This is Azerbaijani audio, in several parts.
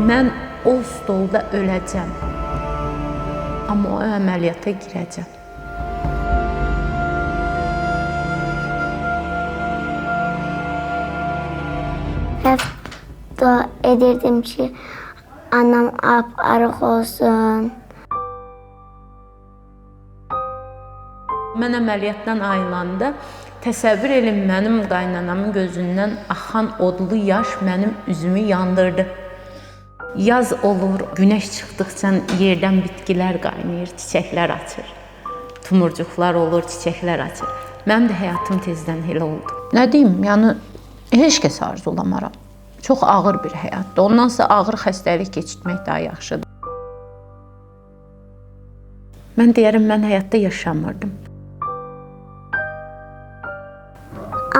mən o stolda öləcəm. Amma o əməliyyata girəcəm. Hep dua edirdim ki, anam arıq olsun. Mən əməliyyatdan ayılanda təsəvvür edin, mənim qaynanamın gözündən axan odlu yaş mənim üzümü yandırdı. Yaz olur, günəş çıxdıqca yerdən bitkilər qaynayır, çiçəklər açır. Tumurcuqlar olur, çiçəklər açır. Mənim də həyatım tezdən elə oldu. Nə deyim, yəni heç kəs arzulamaram. Çox ağır bir həyatdır. Ondansa ağır xəstəlik keçirmək daha yaxşıdır. Mən deyərəm, mən həyatda yaşamırdım.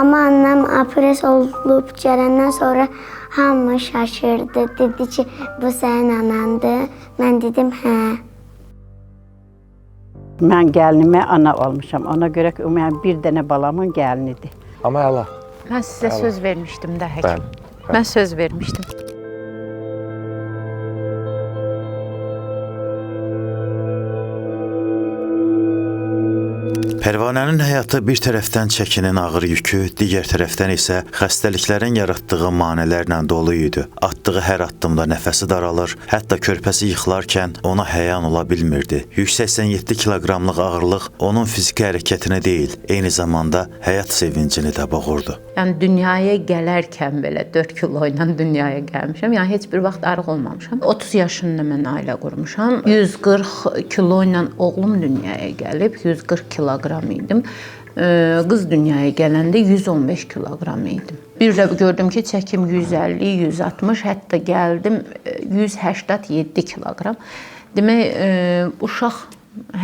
Amma annem apres olub gələndən sonra hamı şaşırdı. Dedi ki, bu sənin anandır. Mən dedim, hə. Mən gəlinimə ana olmuşam. Ona görə ki, o mənim bir dənə balamın gəlinidir. Amma əla. Mən sizə söz vermişdim də həkim. Mən söz vermişdim. Pərvanənin həyatı bir tərəfdən çəkinin ağır yükü, digər tərəfdən isə xəstəliklərin yaratdığı maneələrlə dolu idi. Atdığı hər addımda nəfəsi daralır, hətta körpəsi yıxılarkən ona həyan ola bilmirdi. 187 kiloqramlıq ağırlıq onun fiziki hərəkətini deyil, eyni zamanda həyat sevincini də boğurdu. Yəni dünyaya gələrkən belə 4 kilo ilə dünyaya gəlmişəm. Yəni heç bir vaxt arıq olmamışam. 30 yaşında mən ailə qurmuşam. 140 kilo ilə oğlum dünyaya gəlib, 140 kiloqram idim. Qız dünyaya gələndə 115 kiloqram idim. Bir də gördüm ki, çəkim 150, 160, hətta gəldim 187 kiloqram. Demək, uşaq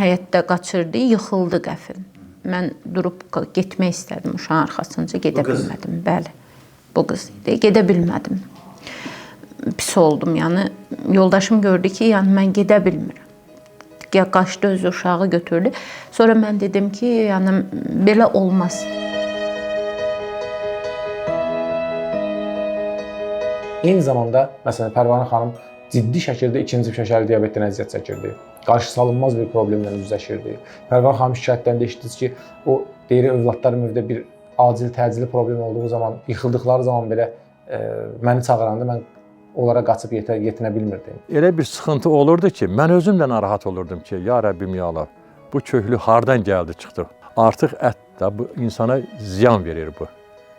həyətdə qaçırdı, yıxıldı qəfil. Mən durub getmək istədim uşağın arxasınca, gedə bilmədim. Bəli, bu qız idi. Gedə bilmədim. Pis oldum, yəni yoldaşım gördü ki, yəni mən gedə bilmirəm. Qaçdı, öz uşağı götürdü. Sonra mən dedim ki, yəni belə olmaz. Eyni zamanda, məsələn, Pərvanə xanım ciddi şəkildə ikinci şəkərli diabetdən əziyyət çəkirdi. Qarşısalınmaz bir problemlə üzləşirdi. Pərvanə xanım şikayətlərində eşitdiniz ki, o deyir övladlarım evdə bir acil, təcili problem olduğu zaman, yıxıldıqları zaman belə məni çağıranda mən onlara qaçıb yetinə bilmirdim. Elə bir sıxıntı olurdu ki, mən özüm də narahat olurdum ki, ya Rəbbim ya Allah, bu köklü hardan gəldi, çıxdı. Artıq ət də bu insana ziyan verir bu.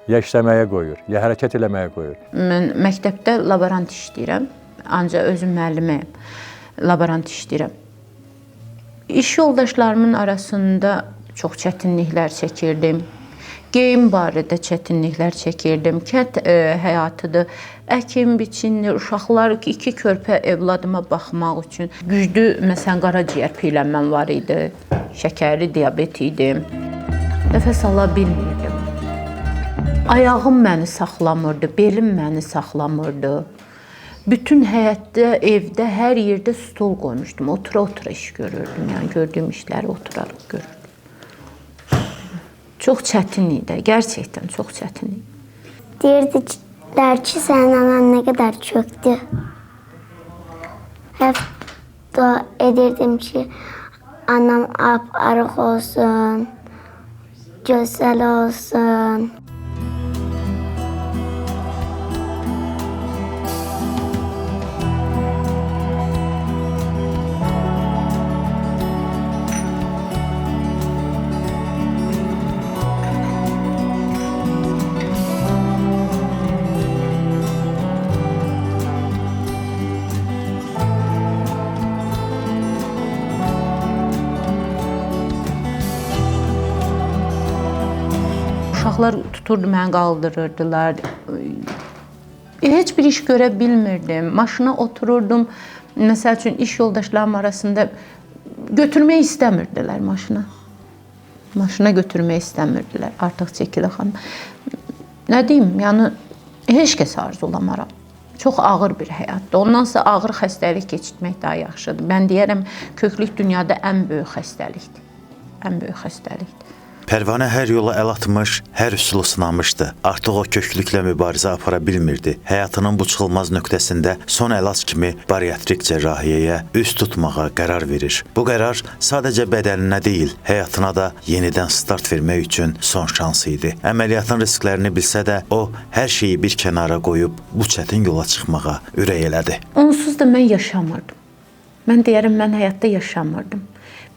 Ya işləməyə qoyur, ya hərəkət eləməyə qoyur. Mən məktəbdə laborant işləyirəm, ancaq özüm müəlliməyəm, laborant işləyirəm. İş yoldaşlarımın arasında çox çətinliklər çəkirdim. Geyim barədə çətinliklər çəkirdim. Kənd həyatıdır, əkin, biçindir, uşaqlar, 2 körpə evladıma baxmaq üçün. Güclü, məsələn, qaraciyər piyələnməm var idi, şəkərli diabet idim. Nəfəs ala bilmirdim. Ayağım məni saxlamırdı, belim məni saxlamırdı. Bütün həyətdə, evdə, hər yerdə stol qoymuşdum. Otura-otura iş görürdüm, yəni gördüyüm işləri oturaraq görürdüm. Çox çətin idi, gerçəkdən çox çətin idi. Deyirdilər ki, sənin anan nə qədər çöktü. Hep dua edirdim ki, anam arıq olsun, gözəl olsun. Uşaqlar tuturdu, məni qaldırırdılar. Heç bir iş görə bilmirdim. Maşına otururdum. Məsəl üçün, iş yoldaşlarım arasında götürmək istəmirdilər maşına. Maşına götürmək istəmirdilər. Artıq çəkilə xanım. Nə deyim, yəni heç kəs arzulamaram. Çox ağır bir həyatdır. Ondansa ağır xəstəlik keçirmək daha yaxşıdır. Mən deyərəm, köklük dünyada ən böyük xəstəlikdir. Ən böyük xəstəlikdir. Pərvanə hər yola əl atmış, hər üsulu sınamışdı. Artıq o köklüklə mübarizə apara bilmirdi. Həyatının bu çıxılmaz nöqtəsində son əlac kimi bariatrik cərrahiyyəyə üst tutmağa qərar verir. Bu qərar sadəcə bədəninə deyil, həyatına da yenidən start vermək üçün son şans idi. Əməliyyatın risklərini bilsə də, o hər şeyi bir kənara qoyub bu çətin yola çıxmağa ürək elədi. Onsuz da mən yaşamırdım. Mən deyərəm, mən həyatda yaşamırdım.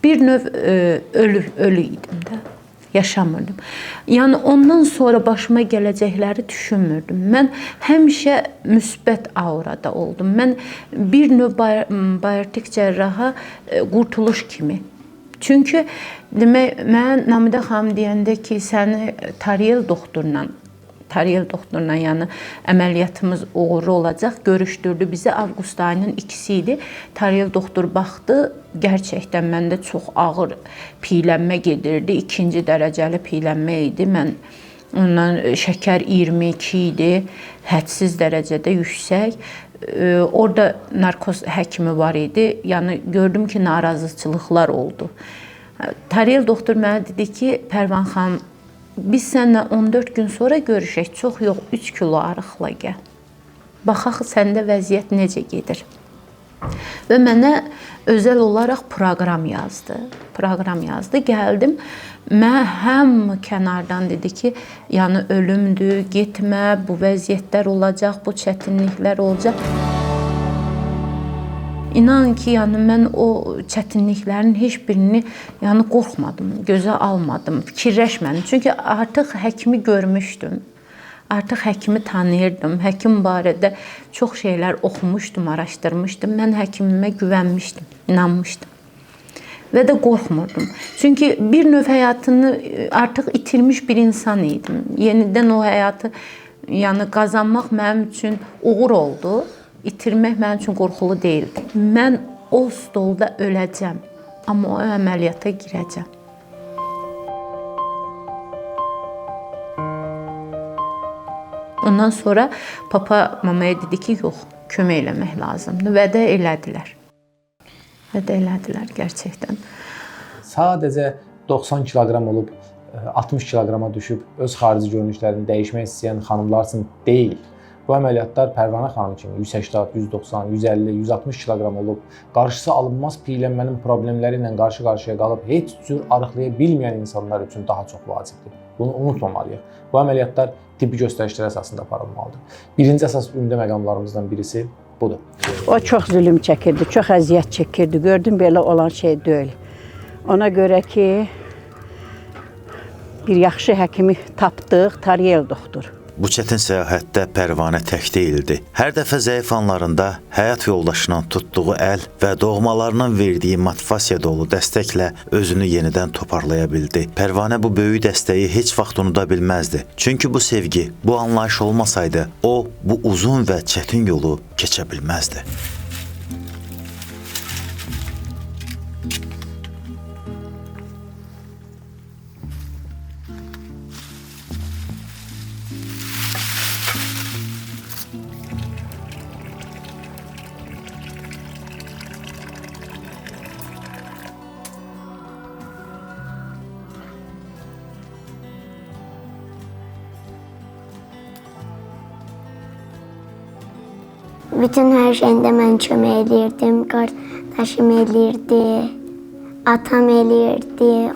Bir növ ölü idim də. Yaşamırdım. Yəni ondan sonra başıma gələcəkləri düşünmürdüm. Mən həmişə müsbət aurada oldum. Mən bir növ bariatrik cərraha qurtuluş kimi. Çünki demək, mən Namidə xanım deyəndə ki, səni Tariyel doktorla, yəni əməliyyatımız uğurlu olacaq, görüşdürdü bizi. Avqust ayının 2-si idi. Tariyel doktor baxdı, gerçəkdən məndə çox ağır piylənmə gedirdi. 2-ci dərəcəli piylənmə idi. Mən ondan şəkər 22 idi, hədsiz dərəcədə yüksək. Orada narkoz həkimi var idi. Yəni gördüm ki, narazıçılıqlar oldu. Tariyel doktor mənə dedi ki, Pərvan xanım, biz səninlə 14 gün sonra görüşək, çox yox, 3 kilo arıqla gəl. Baxaq, səndə vəziyyət necə gedir. Və mənə özəl olaraq proqram yazdı. Gəldim, mən həm kənardan dedi ki, yəni ölümdür, getmə, bu vəziyyətlər olacaq, bu çətinliklər olacaq. İnan ki, yəni mən o çətinliklərin heç birini yəni qorxmadım, gözə almadım, fikirləşmədim. Çünki artıq həkimi görmüşdüm. Artıq həkimi tanıyırdım. Həkim barədə çox şeylər oxumuşdum, araşdırmışdım. Mən həkimimə güvənmişdim, inanmışdım. Və də qorxmurdum. Çünki bir növ həyatını artıq itirmiş bir insan idim. Yenidən o həyatı yəni qazanmaq mənim üçün uğur oldu. İtirmək mənim üçün qorxulu deyildi. Mən o stolda öləcəm, amma o əməliyyata girəcəm. Ondan sonra papa mamaya dedi ki, yox, kömək eləmək lazımdır. Və də elədilər. Gerçəkdən. Sadəcə 90 kiloqram olub 60 kiloqrama düşüb öz xarici görünüşlərini dəyişmək istəyən xanımlar üçün deyil. Bu əməliyyatlar Pərvanə xanım kimi 180, 190, 150, 160 kiloqram olub, qarşısı alınmaz piylənmənin problemləri ilə qarşı-qarşıya qalıb heç cür arıqlaya bilməyən insanlar üçün daha çox vacibdir. Bunu unutmamalıyıq. Bu əməliyyatlar tibbi göstərişlər əsasında aparılmalıdır. Birinci əsas ümdə məqamlarımızdan birisi budur. O çox zülüm çəkirdi, çox əziyyət çəkirdi. Gördüm, belə olan şey deyil. Ona görə ki, bir yaxşı həkimi tapdıq, Tariyel doktor. Bu çətin səyahətdə Pərvanə tək deyildi. Hər dəfə zəif anlarında həyat yoldaşının tutduğu əl və doğmalarının verdiyi motivasiya dolu dəstəklə özünü yenidən toparlaya bildi. Pərvanə bu böyük dəstəyi heç vaxt unuda bilməzdi. Çünki bu sevgi, bu anlayış olmasaydı, o bu uzun və çətin yolu keçə bilməzdi. Bütün hər şeyində mən kömək eləyirdim. Qardaşım eləyirdi, atam eləyirdi.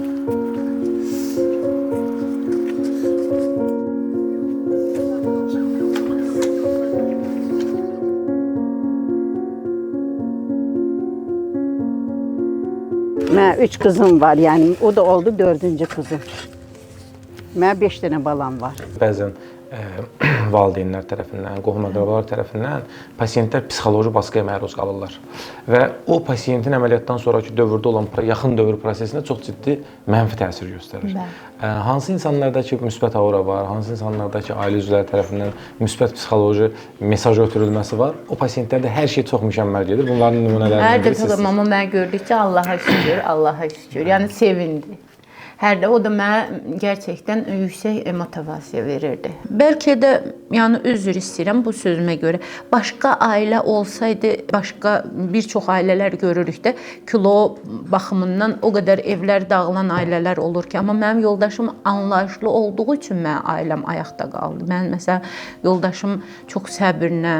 Mən 3 qızım var, yəni o da oldu 4-cü qızım. Mən 5 dənə balam var. Bəzən valideynlər tərəfindən, qohum-əqrabalar tərəfindən pasiyentlər psixoloji baskıya məruz qalırlar və o pasiyentin əməliyyatdan sonraki dövrdə olan yaxın dövr prosesinə çox ciddi mənfi təsir göstərir. Hansı insanlardakı müsbət aura var, hansı insanlardakı ailə üzvləri tərəfindən müsbət psixoloji mesaj ötürülməsi var, o pasiyentlərdə hər şey çox mükəmməl gedir. Bunların nümunələrini bilirsiniz. Hər dəfə mama mənə gördükcə Allaha şükür, Allaha şükür. Yəni sevindi. Hərdə o da mənə gerçəkdən yüksək motivasiya verirdi. Bəlkə də yəni üzr istəyirəm bu sözümə görə. Başqa ailə olsaydı, başqa bir çox ailələr görürük də kilo baxımından o qədər evlər dağılan ailələr olur ki, amma mənim yoldaşım anlayışlı olduğu üçün mənim ailəm ayaqda qaldı. Mən məsələn yoldaşım çox səbirlə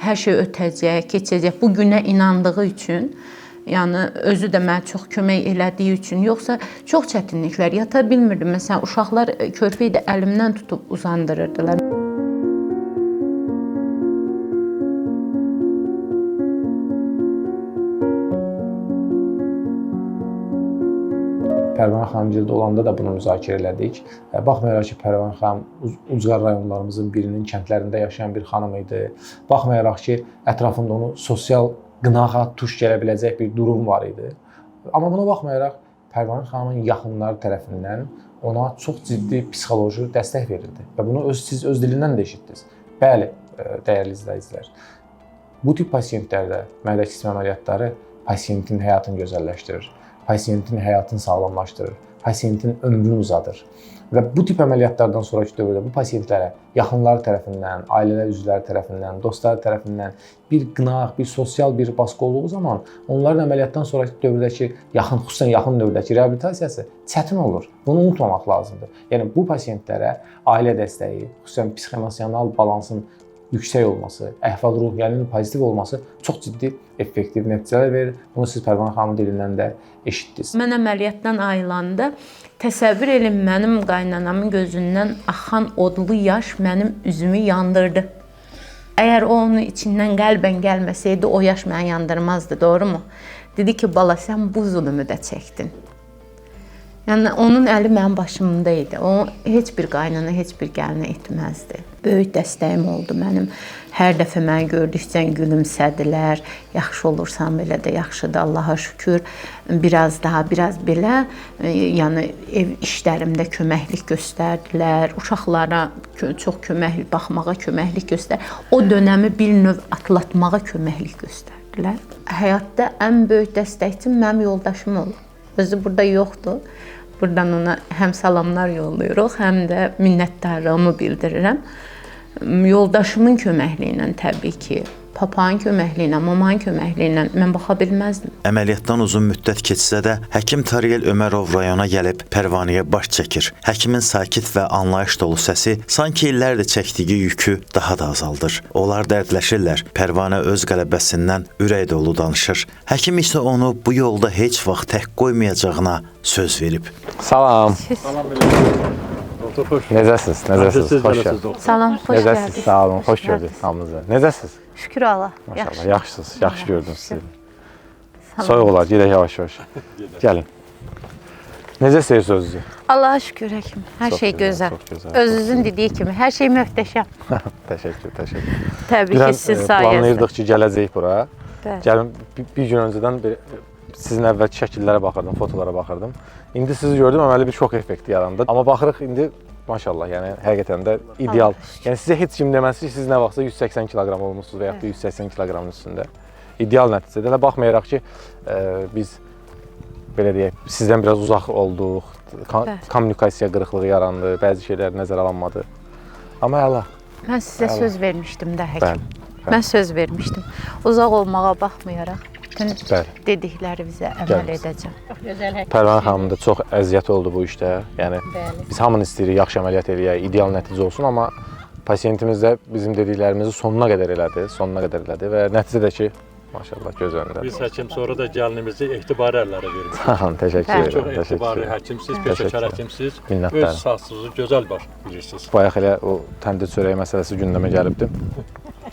hər şey ötəcək, keçəcək bu günə inandığı üçün, yəni özü də mənə çox kömək elədiyi üçün, yoxsa çox çətinliklər yata bilmirdim. Məsələn uşaqlar körpəyi də əlimdən tutub uzandırırdılar. Pərvanə xanımgildə olanda da bunu müzakirə elədik. Baxmayaraq ki, Pərvanə xanım ucqar rayonlarımızın birinin kəndlərində yaşayan bir xanım idi. Baxmayaraq ki, ətrafında onu sosial qınağa tuş gələ biləcək bir durum var idi. Amma buna baxmayaraq Pərvanə xanımın yaxınları tərəfindən ona çox ciddi psixoloji dəstək verildi və bunu siz öz dilindən də eşitdiniz. Bəli, dəyərli izləyicilər. Bu tip pasientlərdə mədə kismə əməliyyatları pasientin həyatını gözəlləşdirir. Pasientin həyatını sağlamlaşdırır, pasientin ömrünü uzadır. Və bu tip əməliyyatlardan sonraki dövrdə bu pasientlərə yaxınları tərəfindən, ailələr üzvləri tərəfindən, dostları tərəfindən bir qınaq, bir sosial bir baskı olduğu zaman onların əməliyyatdan sonraki dövrdəki xüsusən yaxın dövrdəki reabilitasiyası çətin olur. Bunu unutmamaq lazımdır. Yəni bu pasientlərə ailə dəstəyi, xüsusən psixoemosional balansın yüksək olması, əhval-ruhiyyənin pozitiv olması çox ciddi effektiv nəticələr verir. Bunu siz Pərvanə xanımın dilindən də eşitdiniz. Mən əməliyyatdan ayılanda təsəvvür edin mənim qaynanamın gözündən axan odlu yaş mənim üzümü yandırdı. Əgər o onun içindən qəlbən gəlməsəydi o yaş məni yandırmazdı, doğrumu? Dedi ki, bala sən bu zulmü də çəkdin. Yəni onun əli mənim başımda idi. O heç bir qaynana, heç bir gəlinə etməzdi. Böyük dəstəyim oldu mənim. Hər dəfə məni gördükcə gülümsədilər. Yaxşı olursan belə də yaxşıdır, Allaha şükür. Biraz belə, yəni ev işlərimdə köməklik göstərdilər. Uşaqlara çox köməklik baxmağa köməklik göstərdilər. O dönəmi bir növ atlatmağa köməklik göstərdilər. Həyatda ən böyük dəstəkçim mənim yoldaşım oldu. Özü burada yoxdur. Buradan ona həm salamlar yollayırıq, həm də minnətdarlığımı bildirirəm. Yoldaşımın köməkliyi ilə təbii ki, papanın köməkliyi ilə, mamanın köməkliyi ilə mən baxa bilməzdim. Əməliyyatdan uzun müddət keçsə də, həkim Tariyel Ömərov rayona gəlib Pərvanəyə baş çəkir. Həkimin sakit və anlayış dolu səsi sanki illərdir çəkdiyi yükü daha da azaldır. Onlar dərdləşirlər. Pərvanə öz qələbəsindən ürək dolu danışır. Həkim isə onu bu yolda heç vaxt tək qoymayacağına söz verib. Salam. Necəsiz? Xoş gəldiniz. Salam, xoş gəldiniz. Sağ olun, xoş gördük hamınızı. Necəsiz? Şükür Allah. Maşallah, yaxşısınız. Yaxşı gördüm sizi. Soyuq olar, gedək yavaş-yavaş. Gəlin. Necə seyirsiniz özünüzü? Allah'a şükür həkim. Hər şey gözəl. Özünüzün dediyi kimi hər şey möhtəşəm. Təşəkkür. Təbii ki, siz sayəsində. Planlayırdıq ki, gələcəyik bura. Bəli. Gəlin, bir gün öncədən sizin əvvəlki şəkillərə baxırdım, fotolara baxırdım. İndi sizi gördüm, əməli bir şok effekti yarandı. Amma baxırıq indi maşallah, yəni həqiqətən də ideal. Yəni sizə heç kim deməz ki, siz nə vaxtsa 180 kiloqram olmusunuz və yaxud da 180 kiloqramın üstündə. İdeal nəticədə. Elə baxmayaraq ki, biz belə deyək, sizdən biraz uzaq olduq, kommunikasiya qırıqlığı yarandı, bəzi şeylər nəzərə alınmadı. Amma əla. Mən sizə söz vermişdim də həkim. Mən söz vermişdim. Uzaq olmağa baxmayaraq bütün dediklərimizə əməl edəcəm. Pərvanə xanımın da çox əziyyət oldu bu işdə. Yəni biz hamını istəyirik, yaxşı əməliyyat eləyək, ideal nəticə olsun, amma pasientimiz də bizim dediklərimizi sonuna qədər elədi və nəticə də ki, maşallah göz önündə. Biz həkim sonra da gəlinimizi etibarı əllərə vermişik. Tamam, təşəkkür Çox edirəm. etibarlı həkimsiz, peşəkar həkimsiz, Minnətdaram. öz sağlığınızı gözəl bilirsiniz. Bayaq elə o təndir çörəyi məsələsi gündəmə gəlibdi.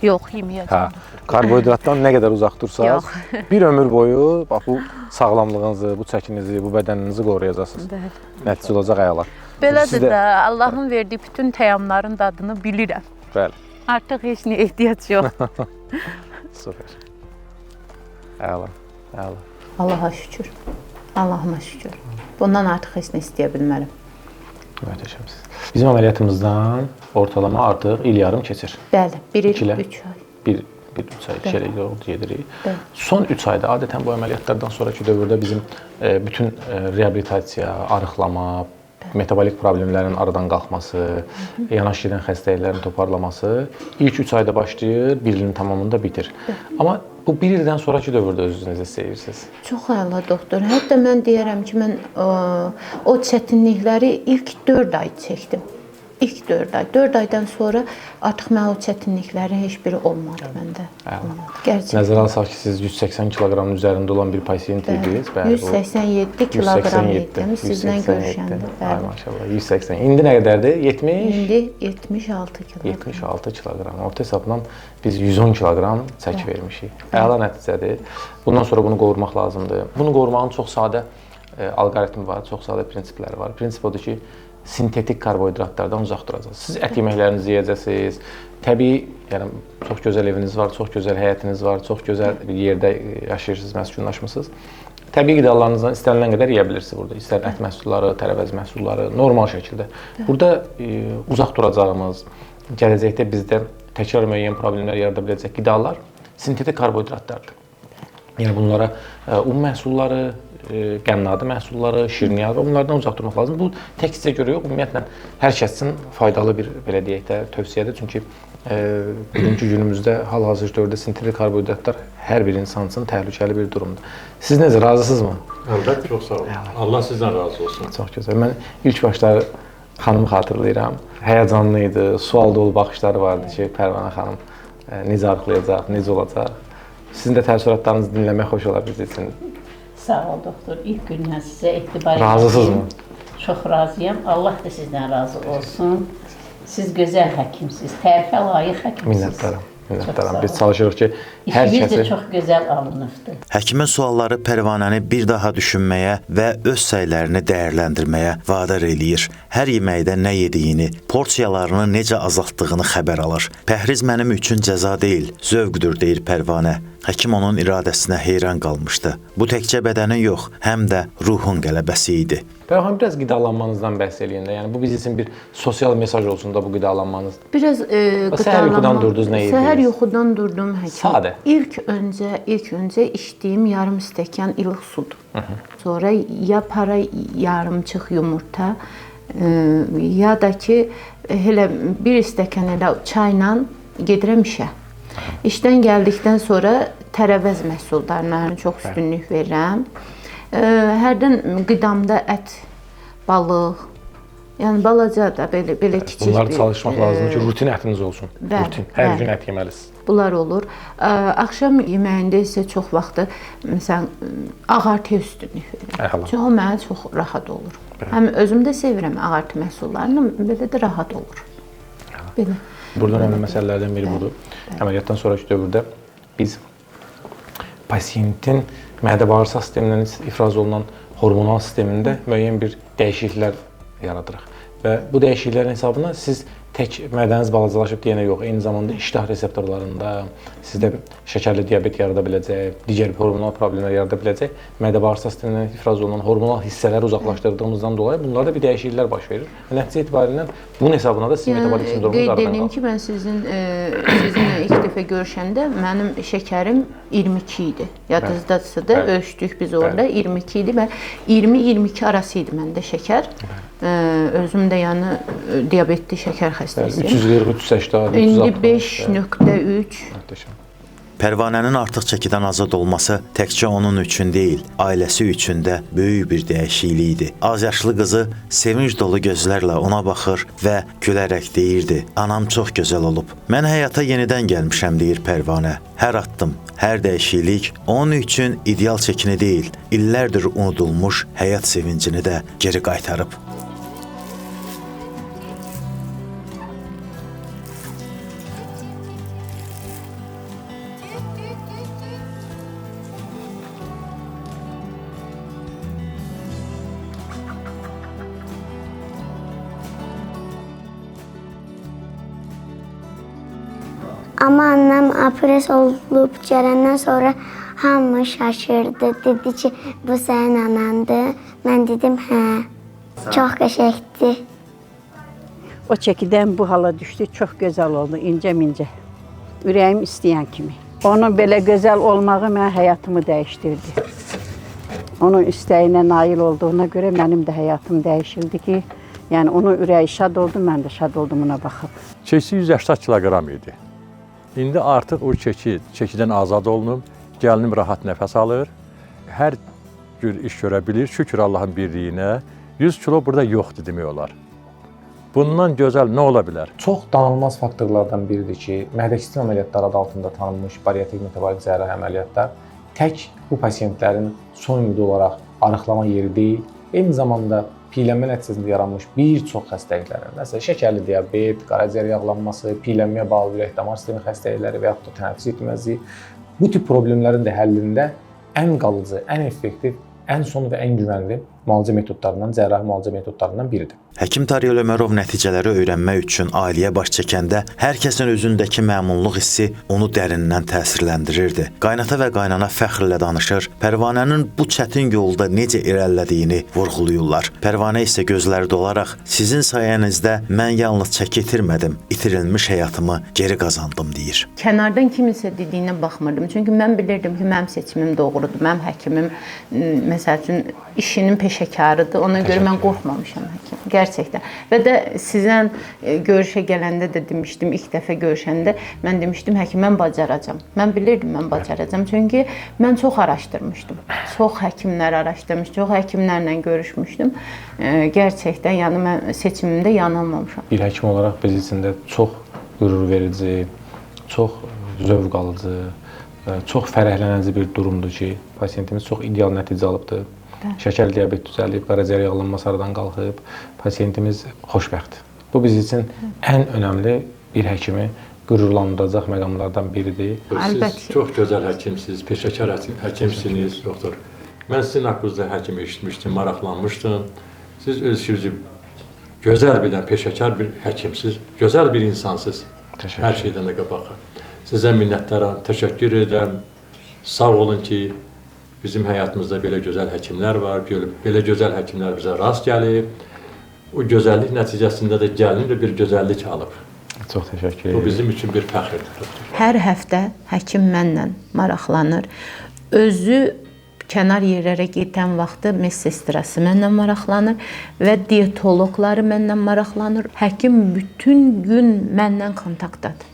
Yox, yeməyəcəm. Karbohidratdan nə qədər uzaq dursanız, bir ömür boyu bax bu sağlamlığınızı, bu çəkinizi, bu bədəninizi qoruyacaqsınız. Nəticə olacaq əla. Belədir də, Allahın verdiyi bütün təyyamların dadını bilirəm. Bəli. Artıq heç nə ehtiyac yox. Super. Əla. Allaha şükür. Allahıma şükür. Bundan artıq heç nə istəyə bilmərəm. Möhtəşəmsiniz. Bizim əməliyyatımızdan ortalama artıq il yarım keçir. Bəli, 1 il, İkilə. 3 ay. Bir 3 ay, 2 il oldu gedirik. Son 3 ayda adətən bu əməliyyatlardan sonraki dövrdə bizim bütün reabilitasiya, arıqlama, metabolik problemlərin aradan qalxması, yanaş gedən xəstəliklərin toparlaması ilk 3 ayda başlayır, 1 ilin tamamında bitir. Amma bu 1 ildən sonraki dövrdə özünüzü necə hiss edirsiniz? Çox əla doktor. Hətta mən deyərəm ki, mən o çətinlikləri ilk 4 ay çəkdim. İlk 4 ay. 4 aydan sonra artıq mən o çətinliklərin heç biri olmadı məndə. Gerçəkdən. Nəzərə alsaq ki, siz 180 kiloqramın üzərində olan bir pasiyent idiniz. 187 kiloqram idim sizlə görüşəndə. Ay maşallah, 180. İndi nə qədərdir? 70? İndi 76 kiloqram. 76 kiloqram. Orta hesabla biz 110 kiloqram çəki vermişik. Əla nəticədir. Bundan sonra bunu qorumaq lazımdır. Bunu qorumağın çox sadə alqoritmi var, çox sadə prinsipləri var. Prinsip odur ki, sintetik karbohidratlardan uzaq duracaqsınız. Siz ət yeməklərinizi yeyəcəksiniz. Təbii, yəni çox gözəl eviniz var, çox gözəl həyətiniz var, çox gözəl bir yerdə yaşayırsınız, məskunlaşmısınız. Təbii qidalarınızdan istənilən qədər yeyə bilirsiniz burada. İstər ət məhsulları, tərəvəz məhsulları, normal şəkildə. Burada uzaq duracağımız, gələcəkdə bizdə təkrar müəyyən problemlər yarada biləcək qidalar sintetik karbohidratlardır. Yəni bunlara un məhsulları, qənnadı məhsulları, şirniyyat və bunlardan uzaq durmaq lazım. Bu tək sizə görə yox, ümumiyyətlə hər kəs üçün faydalı bir belə deyək də tövsiyədir. Çünki bugünkü günümüzdə hal-hazır dövrdə sintetik karbohidratlar hər bir insan üçün təhlükəli bir durumdur. Siz necə, razısınızmı? Əlbəttə, çox sağ olun. Allah sizdən razı olsun. Çox gözəl. Mən ilk başlar xanımı xatırlayıram. Həyəcanlı idi, sual dolu baxışları vardı ki, Pərvanə xanım necə arıqlayacaq, necə olacaq. Sizin də təəssüratlarınızı dinləmək xoş olar biz üçün. Sağ ol doktor. İlk gündən sizə etibar edirəm. Razısınızmı? Çox razıyam. Allah da sizdən razı olsun. Siz gözəl həkimsiniz. Tərifə layiq həkimsiniz. Minnətdaram. Minnətdaram. Biz çalışırıq ki, hər İşiniz kəsi... də çox gözəl alınıbdır. Həkimin sualları Pərvanəni bir daha düşünməyə və öz səylərini dəyərləndirməyə vadar eləyir. Hər yeməkdə nə yediyini, porsiyalarını necə azaltdığını xəbər alır. Pəhriz mənim üçün cəza deyil, zövqdür, deyir Pərvanə. Həkim onun iradəsinə heyran qalmışdı. Bu təkcə bədənin yox, həm də ruhun qələbəsi idi. Pərvanə, biraz qidalanmanızdan bəhs eləyin də. Yəni bu biz üçün bir sosial mesaj olsun da bu qidalanmanız. Biraz Səhər yuxudan durdunuz, nə yediniz? Səhər yuxudan durdum həkim. Sadə. İlk öncə içdiyim yarım stəkan ilıq sudur. Sonra ya para yarımçıq yumurta, ya da ki elə bir stəkan elə çayla gedirəm işə. İşdən gəldikdən sonra tərəvəz məhsullarına çox üstünlük verirəm. Hərdən qidamda ət, balıq, yəni balaca da belə kiçik. Bunları çalışmaq lazımdır ki, rutin ətiniz olsun. Rutin. Hər gün ət yeməlisiniz. Bunlar olur. Axşam yeməyində isə çox vaxtı məsələn ağartıya üstünlük verirəm. O mənə çox rahat olur. Həm özüm də sevirəm ağartı məhsullarını, belə də rahat olur. Belə. Burada önəmli məsələlərdən biri budur. Əməliyyatdan sonraki dövrdə biz pasiyentin mədə-bağırsaq sistemindən ifraz olunan hormonal sistemində müəyyən bir dəyişikliklər yaradırıq. Və bu dəyişikliklərin hesabına siz tək mədəniz balacalaşıb deyənə yox, eyni zamanda iştah reseptorlarında sizdə şəkərli diabet yarada biləcək, digər hormonal problemlər yarada biləcək. Mədə-bağırsaq sistemindən ifraz olunan hormonal hissələri uzaqlaşdırdığımızdan dolayı bunlarda bir dəyişikliklər baş verir. Və nəticə etibarilə bunun hesabına da sizin metabolik sindromunuz aradan qalır. Qeyd edeyim ki, mən sizinlə ilk dəfə görüşəndə mənim şəkərim 22 idi. Yadınızdadırsa da ölçdük biz orada 22 idi və 20-22 arası idi məndə şəkər. Özüm də yəni diabetli şəkər xəstəsiyəm. 340, 380, 360. İndi 5.3. Pərvanənin artıq çəkidən azad olması təkcə onun üçün deyil, ailəsi üçün də böyük bir dəyişiklik idi. Azyaşlı qızı sevinç dolu gözlərlə ona baxır və gülərək deyirdi: "Anam çox gözəl olub. Mən həyata yenidən gəlmişəm", deyir Pərvanə. Hər addım, hər dəyişiklik onun üçün ideal çəkini deyil, illərdir unudulmuş həyat sevincini də geri qaytarıb. Amma annem apres olub gələndən sonra hamı şaşırdı. Dedi ki, bu sənin anandır. Mən dedim, hə. Çox qəşəngdir. O çəkidən bu hala düşdü, çox gözəl oldu, incə-mincə. Ürəyim istəyən kimi. Onun belə gözəl olmağı mənim həyatımı dəyişdirdi. Onun istəyinə nail olduğuna görə mənim də həyatım dəyişildi ki, yəni onun ürəyi şad oldu, mən də şad oldum ona baxıb. Çəkisi 180 kiloqram idi. İndi artıq o çəkidən azad olunub, gəlinim rahat nəfəs alır, hər cür iş görə bilir, şükür Allahın birliyinə. 100 kilo burada yoxdur demək olar. Bundan gözəl nə ola bilər? Çox danılmaz faktorlardan biridir ki, məhdəki əməliyyatları adı altında tanınmış bariatrik metabolik cərrahi əməliyyatlar tək bu pasiyentlərin son ümidi olaraq arıqlama yeri deyil, eyni zamanda piyələnmə nəticəsində yaranmış bir çox xəstəliklərin, məsələn, şəkərli diabet, qaraciyər yağlanması, piyələnməyə bağlı ürək-damar sistemi xəstəlikləri və yaxud da tənəffüs etməzliyi, bu tip problemlərin də həllində ən qalıcı, ən effektiv, ən son və ən güvənli müalicə metodlarından, cərrahi müalicə metodlarından biridir. Həkim Daryol Ömərov nəticələri öyrənmək üçün ailəyə baş çəkəndə hər kəsin özündəki məmnunluq hissi onu dərindən təsirləndirirdi. Qaynata və qaynana fəxrlə danışır, Pərvanənin bu çətin yolda necə irəlilədiyini vurğulayırlar. Pərvanə isə gözləri dolaraq, sizin sayənizdə mən yalnız çəki itirmədim, itirilmiş həyatımı geri qazandım deyir. Kənardan kiminsə dediyinə baxmırdım. Çünki mən bilirdim ki, mənim seçimim doğrudur. Mənim həkimim, məsəl üçün, işinin peşəkarıdır. Ona görə mən qorxmamışam həkim. Gerçəkdən. Və də sizən görüşə gələndə də demişdim, ilk dəfə görüşəndə mən demişdim, həkim, mən bacaracam. Mən bilirdim, mən bacaracam. Çünki mən çox araşdırmışdım. Çox həkimlər araşdırmışdım, çox həkimlərlə görüşmüşdüm. Gerçəkdən, yəni mən seçimimdə yanılmamışam. Bir həkim olaraq biz üçün də çox qürur verici, çox zövq alıcı, çox fərəhlənici bir durumdur ki, pasiyentimiz çox ideal nəticə alıbdır. Şəkərli diabet düzəlib, qaraciyər yağlanması aradan qalxıb, pasiyentimiz xoşbəxtdir. Bu biz üçün ən önəmli bir həkimi qürurlandıracaq məqamlardan biridir. Siz çox gözəl həkimsiniz, peşəkar həkimsiniz, doktor. Mən sizin haqqınızda həkim eşitmişdim, maraqlanmışdım. Siz öz işinizi gözəl bilən, peşəkar bir həkimsiniz, gözəl bir insansınız. Hər şeydən də qabaq. Sizə minnətdaram, təşəkkür edirəm. Sağ olun ki, bizim həyatımızda belə gözəl həkimlər var, belə gözəl həkimlər bizə rast gəlib. O gözəllik nəticəsində də gəlinim də bir gözəllik alıb. Çox təşəkkür edirəm. Bu bizim üçün bir fəxrdir. Hər həftə həkim mənlə maraqlanır. Özü kənar yerlərə gedən vaxtı medsestrası mənlə maraqlanır və dietoloqları mənlə maraqlanır. Həkim bütün gün mənlə kontaktdadır.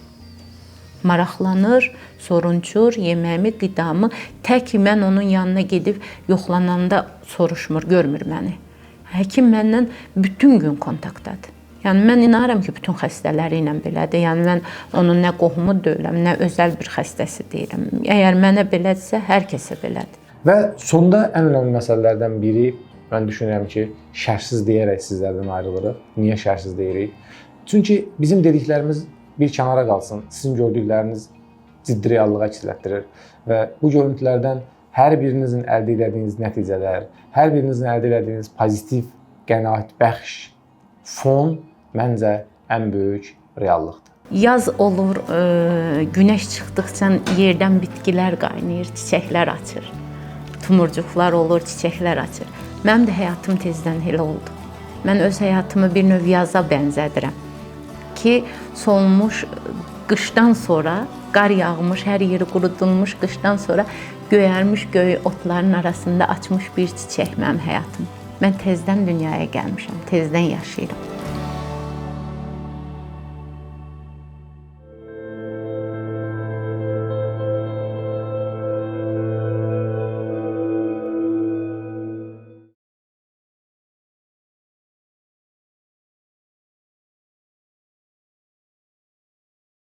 Maraqlanır, sorunçur, yeməyimi, qidamı. Tək mən onun yanına gedib yoxlananda soruşmur, görmür məni. Həkim mənlə bütün gün kontaktdadır. Yəni mən inanıram ki, bütün xəstələri ilə belədir. Yəni mən onun nə qohumu deyiləm, nə özəl bir xəstəsi deyiləm. Əgər mənə belədirsə, hər kəsə belədir. Və sonda ən önəmli məsələlərdən biri, mən düşünürəm ki, şərsiz deyərək sizlərdən ayrılırıq. Niyə şərsiz deyirik? Çünki bizim dediklərimiz bir kənara qalsın, sizin gördükləriniz ciddi reallığı əks etdirir və bu görüntülərdən hər birinizin əldə etdiyiniz nəticələr, hər birinizin əldə etdiyiniz pozitiv, qənaətbəxş fon məncə ən böyük reallıqdır. Yaz olur, günəş çıxdıqca yerdən bitkilər qaynayır, çiçəklər açır. Tumurcuqlar olur, çiçəklər açır. Mənim də həyatım tezdən elə oldu. Mən öz həyatımı bir növ yaza bənzədirəm. Ki, solmuş qışdan sonra, qar yağmış, hər yeri qurudulmuş qışdan sonra göyərmiş göy otların arasında açmış bir çiçək mənim həyatım. Mən tezdən dünyaya gəlmişəm, tezdən yaşayıram.